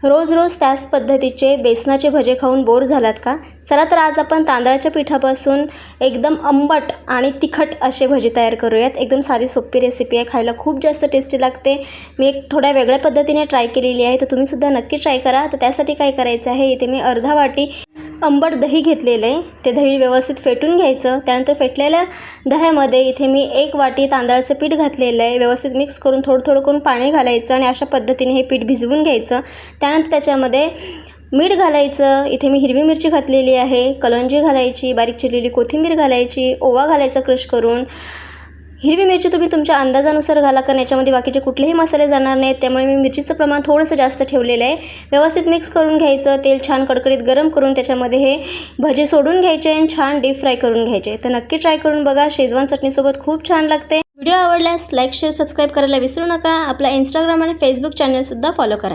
रोज रोज त्याच पद्धतीचे बेसनाचे भजे खाऊन बोर झालात का? चला तर आज आपण तांदळाच्या पिठापासून एकदम आंबट आणि तिखट असे भजे तयार करूयात। एकदम साधी सोपी रेसिपी आहे, खायला खूप जास्त टेस्टी लागते। मी एक थोड्या वेगळ्या पद्धतीने ट्राय केलेली आहे, तर तुम्ही सुद्धा नक्की ट्राय करा। तर त्यासाठी काय करायचं आहे, इथे मी अर्धा वाटी आंबट दही घेतलेलं आहे। ते दही व्यवस्थित फेटून घ्यायचं। त्यानंतर फेटलेल्या दह्यामध्ये इथे मी 1 वाटी तांदळाचं पीठ घातलेलं आहे। व्यवस्थित मिक्स करून थोडं थोडं करून पाणी घालायचं आणि अशा पद्धतीने हे पीठ भिजवून घ्यायचं। त्यानंतर त्याच्यामध्ये मीठ घालायचं। इथे मी हिरवी मिरची घातलेली आहे, कलौंजी घालायची, बारीक चिरलेली कोथिंबीर घालायची, ओवा घालायचा क्रश करून। हिरवी मिरची तुम्ही तुमच्या अंदाजानुसार घाला, कारण याच्यामध्ये बाकीचे कुठलेही मसाले जाणार नाहीत, त्यामुळे मी मिरचीचं प्रमाण थोडंसं जास्त ठेवलेलं आहे। व्यवस्थित मिक्स करून घ्यायचं। तेल छान कडकडीत गरम करून त्याच्यामध्ये हे भजे सोडून घ्यायचे आणि छान डीप फ्राय करून घ्यायचे। तर नक्की ट्राय करून बघा, शेजवान चटणीसोबत खूप छान लागते। व्हिडिओ आवडल्यास लाईक शेअर सबस्क्राईब करायला विसरू नका। आपला इंस्टाग्राम आणि फेसबुक चॅनलसुद्धा फॉलो करा।